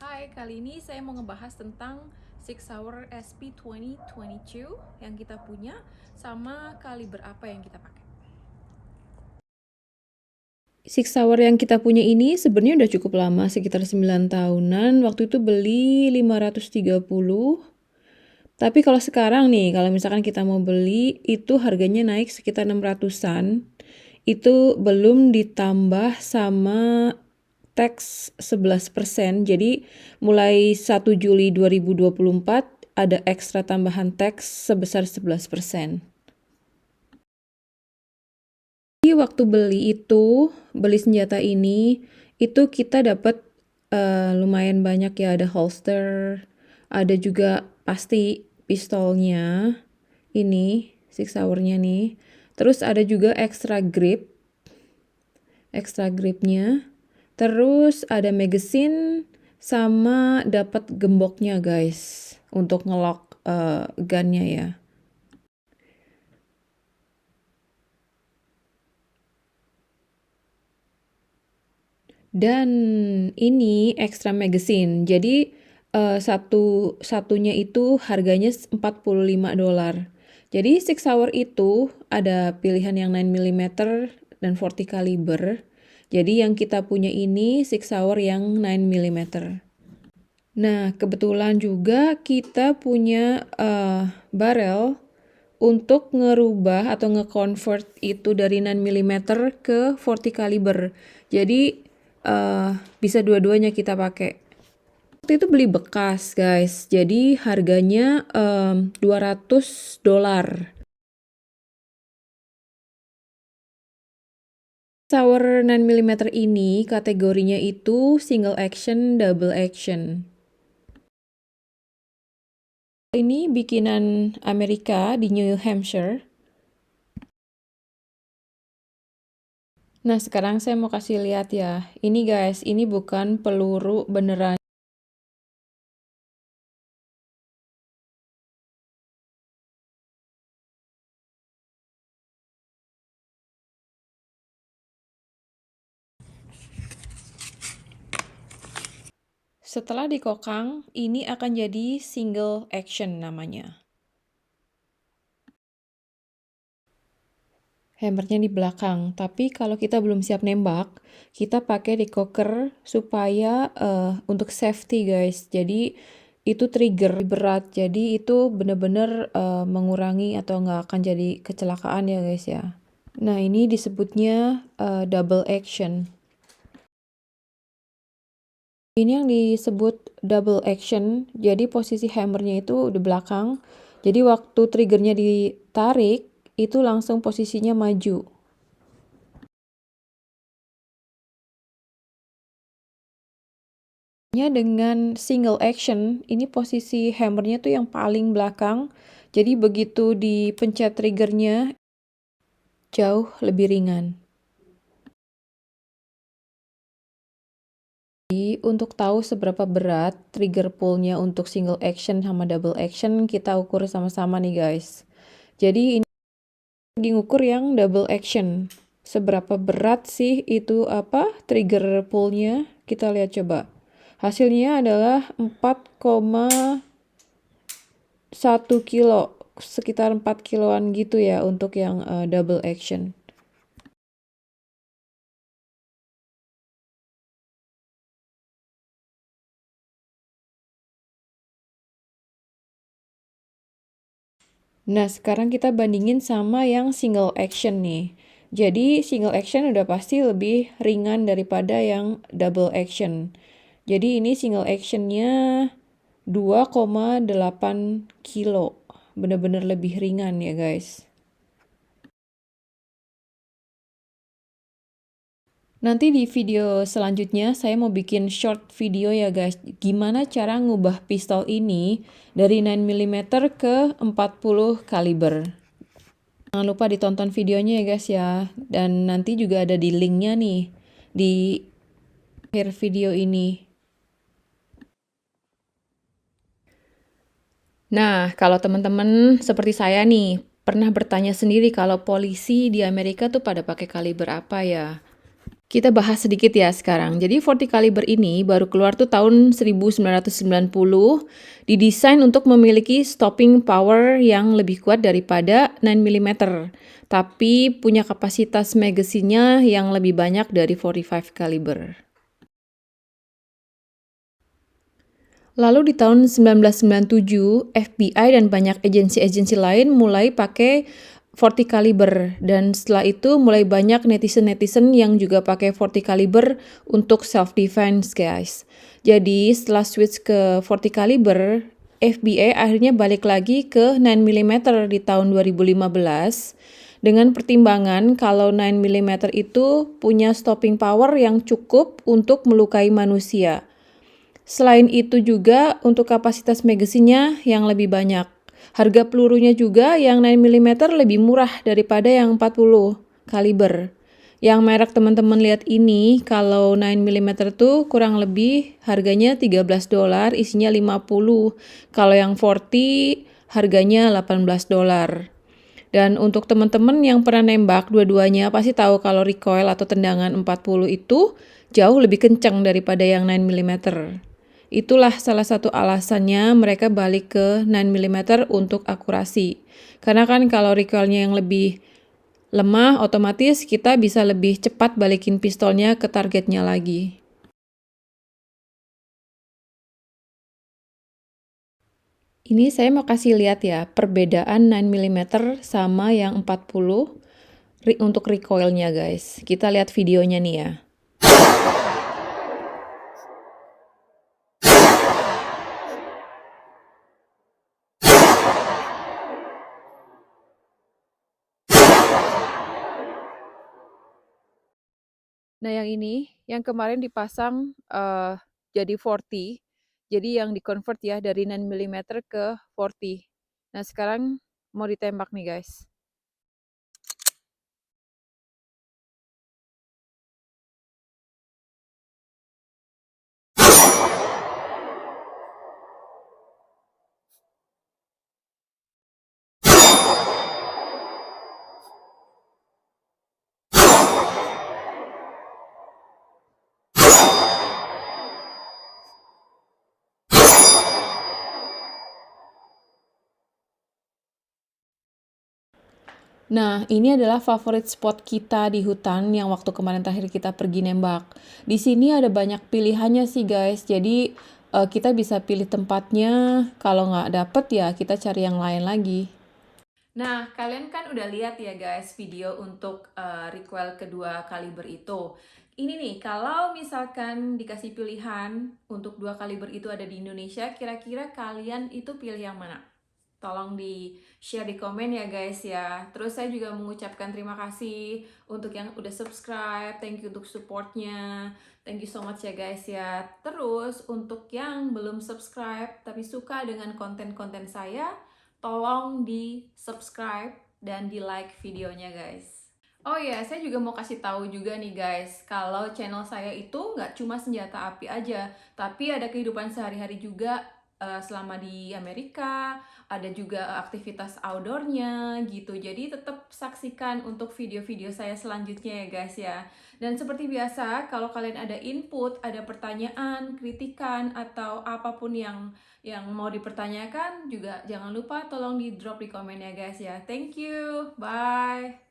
Hai, kali ini saya mau ngebahas tentang Sig Sauer SP 2022 yang kita punya sama kaliber apa yang kita pakai. Sig Sauer yang kita punya ini sebenarnya udah cukup lama, sekitar 9 tahunan. Waktu itu beli 530. Tapi kalau sekarang nih, kalau misalkan kita mau beli, itu harganya naik sekitar 600-an. Itu belum ditambah sama tax 11%. Jadi mulai 1 Juli 2024 ada ekstra tambahan tax sebesar 11%. Jadi waktu beli senjata ini, itu kita dapat lumayan banyak ya, ada holster, ada juga pasti pistolnya, ini Sig Sauernya nih. Terus ada juga extra gripnya. Terus ada magazine sama dapat gemboknya guys untuk ngelock gunnya ya. Dan ini extra magazine. Jadi satunya itu harganya $45. Jadi Sig Sauer itu ada pilihan yang 9 mm dan 40 kaliber. Jadi yang kita punya ini Sig Sauer yang 9 mm. Nah, kebetulan juga kita punya barel untuk ngerubah atau nge-convert itu dari 9 mm ke 40 kaliber. Jadi bisa dua-duanya kita pakai. Waktu itu beli bekas guys, jadi harganya $200. Sauer 9 mm ini kategorinya itu single action, double action. Ini bikinan Amerika di New Hampshire. Nah, sekarang saya mau kasih lihat ya. Ini guys, ini bukan peluru beneran. Setelah dikokang, ini akan jadi single action namanya. Hammernya di belakang, tapi kalau kita belum siap nembak, kita pakai decocker supaya untuk safety guys. Jadi itu trigger berat, jadi itu bener-bener mengurangi atau nggak akan jadi kecelakaan ya guys ya. Nah ini disebutnya double action. Ini yang disebut double action, jadi posisi hammernya itu di belakang. Jadi waktu triggernya ditarik, itu langsung posisinya maju. Dengan single action, ini posisi hammernya tuh yang paling belakang. Jadi begitu dipencet triggernya, jauh lebih ringan. Jadi untuk tahu seberapa berat trigger pullnya untuk single action sama double action, kita ukur sama-sama nih guys. Jadi ini diukur yang double action. Seberapa berat sih itu trigger pullnya? Kita lihat coba. Hasilnya adalah 4,1 kilo, sekitar 4 kiloan gitu ya untuk yang double action. Nah, sekarang kita bandingin sama yang single action nih. Jadi single action udah pasti lebih ringan daripada yang double action. Jadi ini single actionnya 2,8 kilo. Bener-bener lebih ringan ya guys. Nanti di video selanjutnya saya mau bikin short video ya guys. Gimana cara ngubah pistol ini dari 9 mm ke 40 kaliber. Jangan lupa ditonton videonya ya guys ya. Dan nanti juga ada di linknya nih di akhir video ini. Nah, kalau teman-teman seperti saya nih, pernah bertanya sendiri kalau polisi di Amerika tuh pada pakai kaliber apa ya? Kita bahas sedikit ya sekarang. Jadi 40 kaliber ini baru keluar tuh tahun 1990, didesain untuk memiliki stopping power yang lebih kuat daripada 9 mm, tapi punya kapasitas magazine-nya yang lebih banyak dari 45 kaliber. Lalu di tahun 1997, FBI dan banyak agensi-agensi lain mulai pakai 40 kaliber, dan setelah itu mulai banyak netizen-netizen yang juga pakai 40 kaliber untuk self-defense, guys. Jadi setelah switch ke 40 kaliber, FBI akhirnya balik lagi ke 9 mm di tahun 2015 dengan pertimbangan kalau 9 mm itu punya stopping power yang cukup untuk melukai manusia. Selain itu juga untuk kapasitas magazine-nya yang lebih banyak. Harga pelurunya juga yang 9 mm lebih murah daripada yang 40 kaliber. Yang merek teman-teman lihat ini, kalau 9 mm tuh kurang lebih harganya $13, isinya 50. Kalau yang 40 harganya $18. Dan untuk teman-teman yang pernah nembak dua-duanya pasti tahu kalau recoil atau tendangan 40 itu jauh lebih kencang daripada yang 9 mm. Itulah salah satu alasannya mereka balik ke 9 mm untuk akurasi. Karena kan kalau recoilnya yang lebih lemah, otomatis kita bisa lebih cepat balikin pistolnya ke targetnya lagi. Ini saya mau kasih lihat ya, perbedaan 9 mm sama yang 40 untuk recoilnya guys. Kita lihat videonya nih ya. Nah yang ini, yang kemarin dipasang jadi 40, jadi yang di-convert ya dari 9 mm ke 40. Nah sekarang mau ditembak nih guys. Nah, ini adalah favorit spot kita di hutan yang waktu kemarin terakhir kita pergi nembak. Di sini ada banyak pilihannya sih guys, jadi kita bisa pilih tempatnya. Kalau nggak dapet ya kita cari yang lain lagi. Nah, kalian kan udah lihat ya guys video untuk recoil kedua kaliber itu. Ini nih, kalau misalkan dikasih pilihan untuk 2 kaliber itu ada di Indonesia, kira-kira kalian itu pilih yang mana? Tolong di-share di komen ya guys ya. Terus saya juga mengucapkan terima kasih untuk yang udah subscribe. Thank you untuk supportnya. Thank you so much ya guys ya. Terus untuk yang belum subscribe tapi suka dengan konten-konten saya, tolong di-subscribe dan di-like videonya guys. Oh iya, saya juga mau kasih tahu juga nih guys, kalau channel saya itu nggak cuma senjata api aja, tapi ada kehidupan sehari-hari juga selama di Amerika, ada juga aktivitas outdoornya gitu. Jadi tetap saksikan untuk video-video saya selanjutnya ya guys ya. Dan seperti biasa, kalau kalian ada input, ada pertanyaan, kritikan, atau apapun yang mau dipertanyakan, juga jangan lupa tolong di drop di komen ya guys ya. Thank you, bye!